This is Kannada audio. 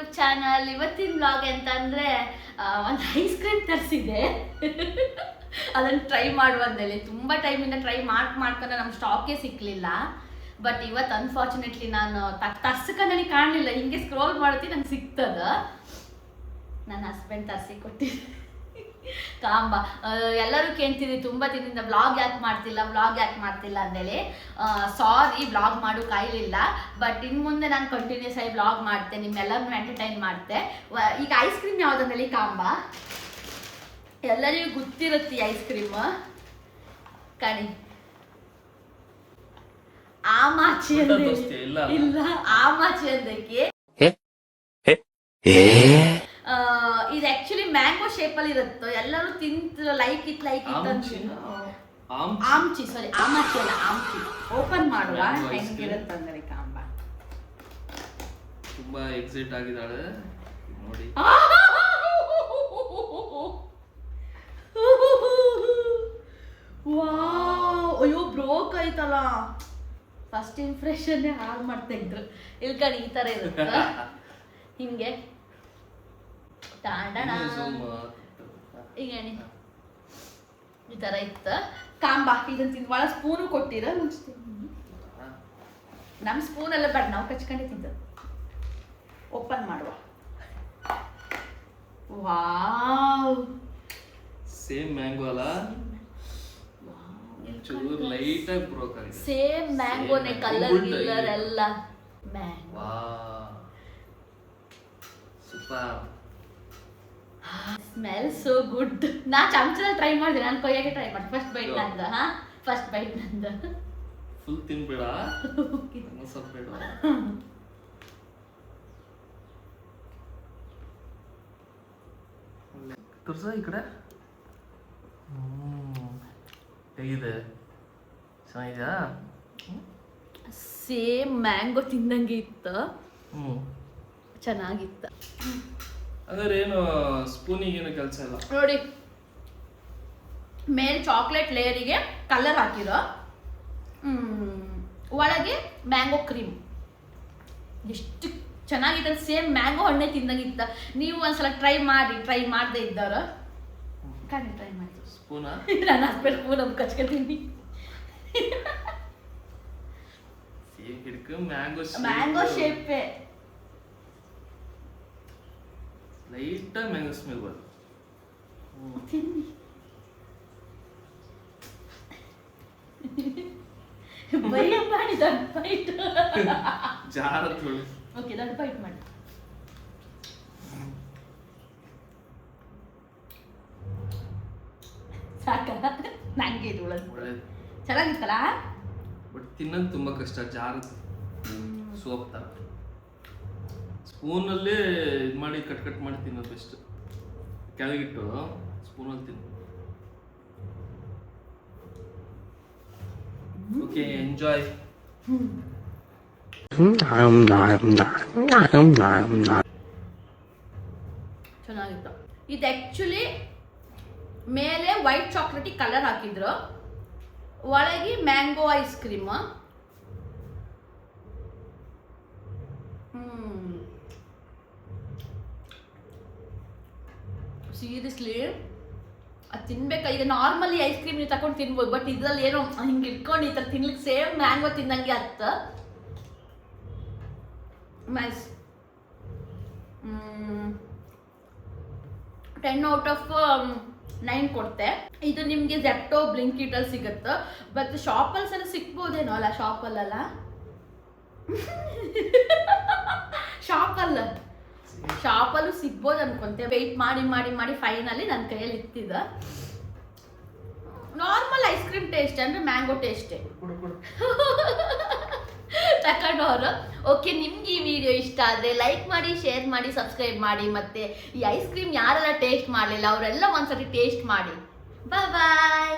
YouTube channel. ಇವತ್ತಿನ ವ್ಲಾಗ್ ಅಂತಂದರೆ ಒಂದು ಐಸ್ ಕ್ರೀಮ್ ತರಿಸಿದೆ. ಅದನ್ನು ಟ್ರೈ ಮಾಡುವಂದೇಳಿ ತುಂಬ ಟೈಮಿಂದ ಟ್ರೈ ಮಾಡ್ಕೊಂಡು ನಮ್ಗೆ ಸ್ಟಾಕೇ ಸಿಕ್ಕಲಿಲ್ಲ. ಬಟ್ ಇವತ್ತು ಅನ್ಫಾರ್ಚುನೇಟ್ಲಿ ನಾನು ತರ್ಸಕ್ಕೆ ನನಗೆ ಕಾಣಲಿಲ್ಲ. ಹಿಂಗೆ ಸ್ಕ್ರೋಲ್ ಮಾಡ್ತೀನಿ ನಂಗೆ ಸಿಗ್ತದ. ನನ್ನ ಹಸ್ಬೆಂಡ್ ತರಿಸಿ ಕೊಟ್ಟಿದ್ದೆ ಕಾಂಬ. ಎಲ್ಲರೂ ಕೇಳ್ತಿದ್ರಿ ತುಂಬ ದಿನದಿಂದ ವ್ಲಾಗ್ ಯಾಕೆ ಮಾಡ್ತಿಲ್ಲ ಅಂದೇಳಿ. ಸಾರಿ, ವ್ಲಾಗ್ ಮಾಡೋ ಕಾಯಿಲಿಲ್ಲ. ಬಟ್ ಇನ್ನು ಮುಂದೆ ನಾನು ಕಂಟಿನ್ಯೂಸ್ ಆಗಿ ವ್ಲಾಗ್ ಮಾಡ್ತೆ, ನಿಮ್ಮೆಲ್ಲರನ್ನೂ ಎಂಟರ್ಟೈನ್ ಮಾಡ್ತೆ. ಈಗ ಐಸ್ ಕ್ರೀಮ್ ಯಾವುದಂದೇಳಿ ಕಾಂಬ, ಎಲ್ಲರಿಗೂ ಗೊತ್ತಿರುತ್ತೆ ಐಸ್ ಕ್ರೀಮ್. ಕಣಿ ಆಮಾಚಿ ಇಲ್ಲ, ಆಮಾಚಿ ಅಂದಕ್ಕೆ ಇದು ಆಕ್ಚುಲಿ ಮ್ಯಾಂಗೋ ಶೇಪ್ ಅಲ್ಲಿ ಇರುತ್ತೆ. ಎಲ್ಲರೂ ತಿಂತ ಲೈಕ್ ಇಟ್ ಆಮ್ಚಿ, ಸಾರಿ ಆಮಾಚಿ ಅಲ್ಲ, ಆಮ್ಚಿ. ಓಪನ್ ಮಾಡುವ ಹೆಂಗಿರುತ್ತೆ ಅಂದ್ರೆ ಕಾಂಬ. ತುಂಬಾ ಎಕ್ಸೈಟ್ ಆಗಿದ್ದಾಳೆ ನೋಡಿ. ವಾವ್, ಅಯ್ಯೋ ಬ್ರೋಕ್ ಆಯ್ತಲ್ಲ. ಫಸ್ಟ್ ಇಂಪ್ರೆಷನ್ ಹಾಳು ಮಾಡ್ತಾ ಇದ್ರು. ಇಲ್ಲಿ ಕಡೆ ಈ ತರ ಇರುತ್ತೆ ಹಿಂಗೆ ಈಗ ಈ ತರ ಇತ್ತ ಕಾಂಬ. ಇದನ್ನ ತಿಂದು ಭಾಳ ಸ್ಪೂನು ಕೊಟ್ಟಿರ. ನಮ್ಮ ಸ್ಪೂನ್ ಎಲ್ಲ ಬೇಡ, ನಾವು ಕಚ್ಕೊಂಡೆ ತಿಂದ. ಓಪನ್ ಮಾಡುವ. ವಾವ್, ಸೇಮ್ ಮ್ಯಾಂಗೋ ಅಲ್ಲ, ಚೂರು ಲೈಟ್ ಆಗಿ ಬ್ರೋಕ್ ಆಗಿದೆ. ಸೇಮ್ ಮ್ಯಾಂಗೋನೇ, ಕಲರ್ ಗಿಲ್ಲರ್ ಎಲ್ಲ mango. Wow, super. Smell so good. ನಾ ಚಮಚದಲ್ಲಿ ಟ್ರೈ ಮಾಡಿದೆ, ನಾನು ಕೊಯ್ಯಾಗೆ ಟ್ರೈ ಮಾಡಿ. ಫಸ್ಟ್ ಬೈಟ್ ನಂದ. ಫಸ್ಟ್ ಬೈಟ್ ನಂದ. ಫುಲ್ ತಿನ್ಬೇಡ, ಸ್ವಲ್ಪ ಬೇಡ. ತೋರ್ಸ ಈ ಕಡೆ. ಹೇಗಿದೆ, ಚೆನ್ನಾಗಿದೆಯಾ? ಸೇಮ್ ಮ್ಯಾಂಗೋ ತಿಂದಂಗೆ ಇತ್ತ, ಚೆನ್ನಾಗಿತ್ತ. ಅಂದ್ರೆ ಏನು ಸ್ಪೂನಿಗೆ ಏನು ಕೆಲಸ ಇಲ್ಲ ನೋಡಿ. ಮೇಲೆ ಚಾಕ್ಲೇಟ್ ಲೇಯರಿಗೆ ಕಲರ್ ಹಾಕಿರೋ, ಒಳಗೆ ಮ್ಯಾಂಗೋ ಕ್ರೀಮ್. ಎಷ್ಟು ಚೆನ್ನಾಗಿತ್ತು. ಸೇಮ್ ಮ್ಯಾಂಗೋ ಹಣ್ಣೆ ತಿಂದಂಗಿತ್ತ. ನೀವು ಒಂದ್ಸಲ ಟ್ರೈ ಮಾಡದೆ ಇದ್ದಾರ ಕಣ್ಣು ಟ್ರೈ ಮಾಡಿ. ಸ್ಪೂನ ನಾನು ಹಸ್ಬೆಂಡ್ ಸ್ಪೂನ್ ಅದು ಕಚ್ಕೊತೀನಿ. ಮ್ಯಾಂಗೋ ಶೇಪೇ, ಲೈಟ್ ಮ್ಯಾಂಗೋ ಸ್ಮೆಲ್ ಬರ್ತದೆ. ತಿನ್ನಿ. ಬೈಟ್ ಮಾಡಿ, ದೊಡ್ಡ ಬೈಟ್. ಜಾರ ತೊಳಿ. ಓಕೆ, ದೊಡ್ಡ ಬೈಟ್ ಮಾಡಿ. ಸಾಕ, ನಂಗೆ ಇದು ಒಳ್ಳೆದು. ಚೆನ್ನಾಗಿತ್ತಲ್ಲ, ಬಟ್ ತಿನ್ನೋದು ತುಂಬಾ ಕಷ್ಟ. ಜಾರದ ಸೋಪ್ ತರ. ಸ್ಪೂನಲ್ಲಿ ಇದು ಮಾಡಿ ಕಟ್ ಮಾಡಿ ತಿನ್ನೋದು ಬೆಸ್ಟ್. ಕೆಳಗಿಟ್ಟು ಸ್ಪೂನಲ್ಲಿ ತಿನ್ನು. Okay, enjoy. ಚೆನ್ನಾಗಿತ್ತು. ಇದು ಆಕ್ಚುಲಿ ಮೇಲೆ ವೈಟ್ ಚಾಕ್ಲೇಟ್ ಕಲರ್ ಹಾಕಿದ್ರು, ಒಳಗೆ ಮ್ಯಾಂಗೋ ಐಸ್ ಕ್ರೀಮ್. ಸೀರಿಯಸ್ಲಿ ಅದು ತಿನ್ಬೇಕಾ? ಈಗ ನಾರ್ಮಲಿ ಐಸ್ ಕ್ರೀಮ್ ನೀವು ತಗೊಂಡು ತಿನ್ಬೋದು, ಬಟ್ ಇದ್ರಲ್ಲಿ ಏನೋ ಹಿಂಗೆ ಇಟ್ಕೊಂಡು ಈ ಥರ ತಿನ್ಲಿಕ್ಕೆ ಸೇಮ್ ಮ್ಯಾಂಗೋ ತಿನ್ನಂಗೆ ಅತ್ತ. ನೈಸ್. 10 ಔಟ್ ಆಫ್ 9 ಕೊಡ್ತೆ. ಇದು ನಿಮಗೆ ಜೆಪ್ಟೋ ಬ್ಲಿಂಕಿಟಲ್ಲಿ ಸಿಗುತ್ತೆ. ಬಟ್ ಶಾಪಲ್ಸಲ್ಲಿ ಸಿಗ್ಬೋದೇನೋ ಅಲ್ಲ? ಶಾಪಲ್ಲಲ್ಲ, ಶಾಪಲ್ಲೂ ಸಿಗ್ಬೋದು ಅನ್ಕೊಂತೆ. ವೆಯ್ಟ್ ಮಾಡಿ ಫೈನಲಿ ನನ್ನ ಕೈಯಲ್ಲಿ ಇತ್ತಿದ. ನಾರ್ಮಲ್ ಐಸ್ ಕ್ರೀಮ್ ಟೇಸ್ಟ್ ಅಂದರೆ ಮ್ಯಾಂಗೋ ಟೇಸ್ಟೇ ತಗೊಂಡವರು. ಓಕೆ, ನಿಮ್ಗೆ ಈ ವಿಡಿಯೋ ಇಷ್ಟ ಆದರೆ ಲೈಕ್ ಮಾಡಿ, ಶೇರ್ ಮಾಡಿ, ಸಬ್ಸ್ಕ್ರೈಬ್ ಮಾಡಿ. ಮತ್ತು ಈ ಐಸ್ ಕ್ರೀಮ್ ಯಾರೆಲ್ಲ ಟೇಸ್ಟ್ ಮಾಡಲಿಲ್ಲ ಅವರೆಲ್ಲ ಒಂದ್ಸತಿ ಟೇಸ್ಟ್ ಮಾಡಿ. ಬಾಯ್.